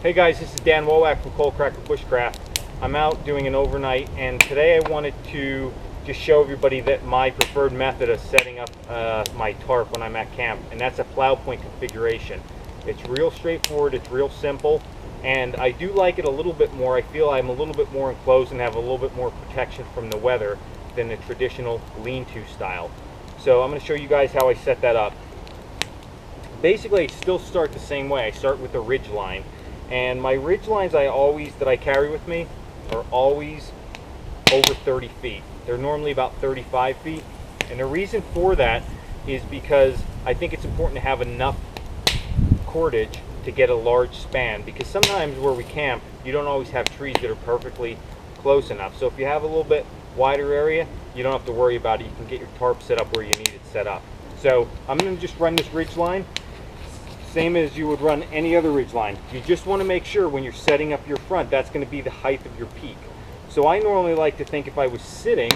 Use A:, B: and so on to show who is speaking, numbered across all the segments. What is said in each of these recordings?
A: Hey guys, this is Dan Wowak from Bushcraft. I'm out doing an overnight, and today I wanted to just show everybody that my preferred method of setting up my tarp when I'm at camp, and that's a Plowpoint configuration. It's real straightforward, it's real simple, and I do like it a little bit more. I feel I'm a little bit more enclosed and have a little bit more protection from the weather than the traditional lean-to style. So I'm going to show you guys how I set that up. Basically, I still start the same way. I start with the ridge line. And my ridge lines that I carry with me are always over 30 feet. They're normally about 35 feet. And the reason for that is because I think it's important to have enough cordage to get a large span, because sometimes where we camp, you don't always have trees that are perfectly close enough. So if you have a little bit wider area, you don't have to worry about it. You can get your tarp set up where you need it set up. So I'm going to just run this ridge line same as you would run any other ridge line. You just want to make sure when you're setting up your front, that's going to be the height of your peak. So I normally like to think if I was sitting,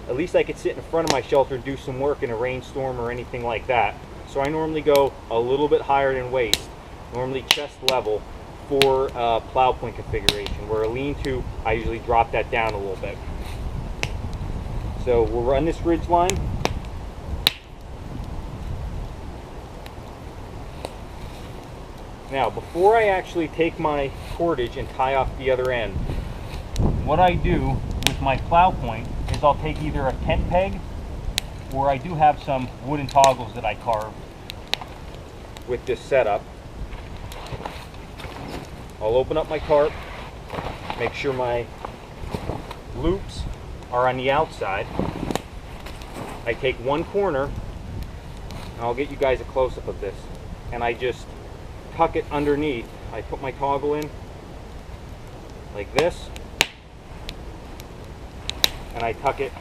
A: at least I could sit in front of my shelter and do some work in a rainstorm or anything like that. So I normally go a little bit higher than waist, normally chest level for Plowpoint configuration. Where a lean-to, I usually drop that down a little bit. So we'll run this ridge line. Now, before I actually take my cordage and tie off the other end, what I do with my Plowpoint is I'll take either a tent peg, or I do have some wooden toggles that I carved with this setup. I'll open up my tarp, make sure my loops are on the outside. I take one corner, and I'll get you guys a close-up of this, and I just tuck it underneath. I put my toggle in like this, and I tuck it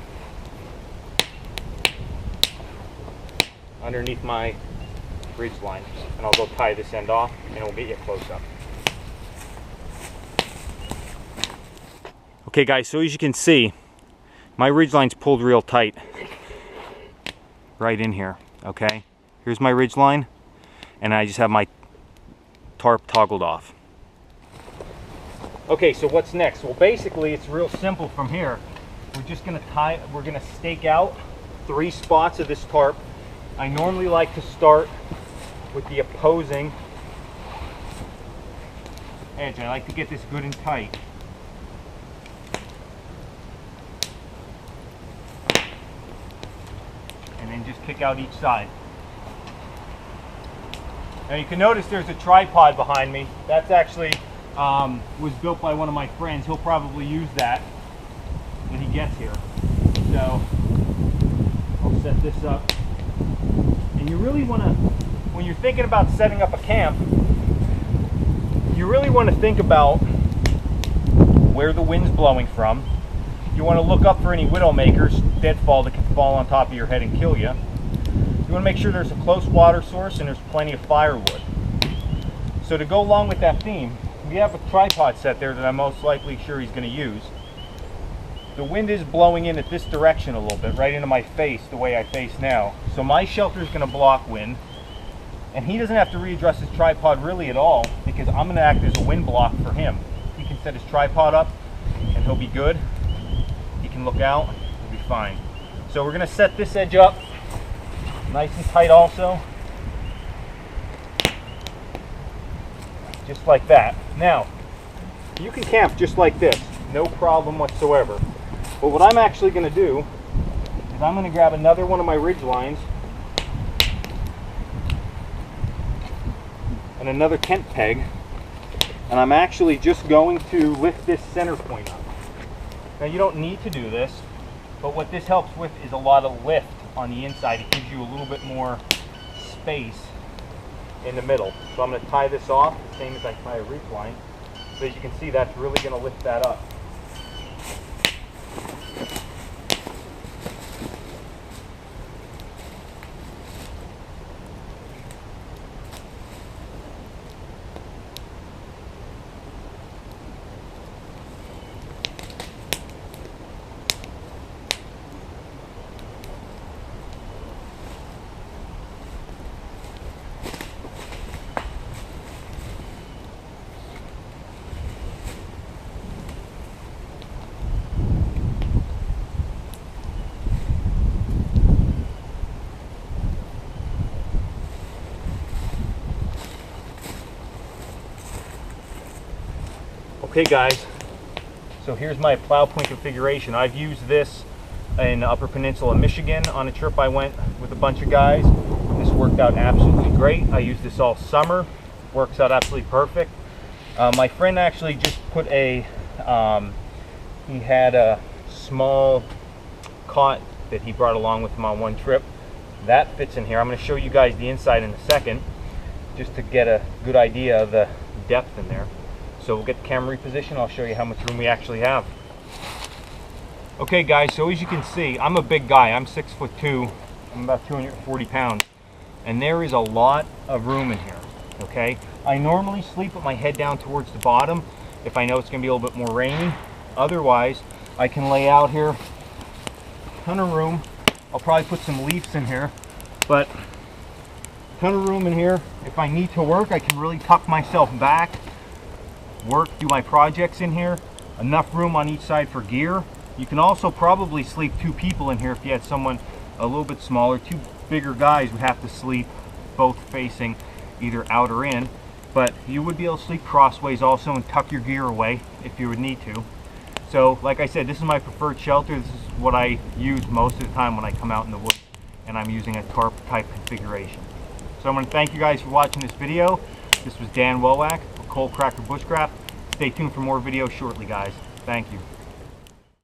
A: underneath my ridge line, and I'll go tie this end off, and we'll get you a close-up. Okay guys, so as you can see, my ridge line's pulled real tight right in here. Okay, here's my ridge line, and I just have my tarp toggled off. Okay, so what's next? Well, basically it's real simple from here. We're gonna stake out 3 spots of this tarp. I normally like to start with the opposing edge. I like to get this good and tight. And then just kick out each side. Now you can notice there's a tripod behind me. That's actually was built by one of my friends. He'll probably use that when he gets here. So I'll set this up. And you really want to, when you're thinking about setting up a camp, you really want to think about where the wind's blowing from. You want to look up for any widowmakers, deadfall that can fall on top of your head and kill you. You want to make sure there's a close water source and there's plenty of firewood. So to go along with that theme, we have a tripod set there that I'm most likely sure he's going to use. The wind is blowing in at this direction a little bit, right into my face, the way I face now. So my shelter is going to block wind, and he doesn't have to readjust his tripod really at all, because I'm going to act as a wind block for him. He can set his tripod up and he'll be good. He can look out, he'll be fine. So we're going to set this edge up nice and tight also, just like that. Now, you can camp just like this, no problem whatsoever. But what I'm actually going to do is I'm going to grab another one of my ridge lines and another tent peg, and I'm actually just going to lift this center point up. Now you don't need to do this, but what this helps with is a lot of lift on the inside. It gives you a little bit more space in the middle. So I'm going to tie this off the same as I tie a ridge line. So as you can see, that's really going to lift that up. Okay guys, so here's my Plowpoint configuration. I've used this in Upper Peninsula, Michigan on a trip I went with a bunch of guys. This worked out absolutely great. I used this all summer. Works out absolutely perfect. My friend actually just put a, he had a small cot that he brought along with him on one trip. That fits in here. I'm going to show you guys the inside in a second, just to get a good idea of the depth in there. So we'll get the camera repositioned. I'll show you how much room we actually have. Okay guys, so as you can see, I'm a big guy. I'm 6'2". I'm about 240 pounds. And there is a lot of room in here, okay? I normally sleep with my head down towards the bottom if I know it's gonna be a little bit more rainy. Otherwise, I can lay out here, ton of room. I'll probably put some leaves in here, but ton of room in here. If I need to work, I can really tuck myself back, work, do my projects in here. Enough room on each side for gear. You can also probably sleep 2 people in here if you had someone a little bit smaller. 2 bigger guys would have to sleep both facing either out or in, but you would be able to sleep crossways also and tuck your gear away if you would need to. So like I said, this is my preferred shelter. This is what I use most of the time when I come out in the woods, and I'm using a tarp type configuration. So I'm going to thank you guys for watching this video. This was Dan Wowak with Coal Cracker Bushcraft. Stay tuned for more videos shortly, guys. Thank you.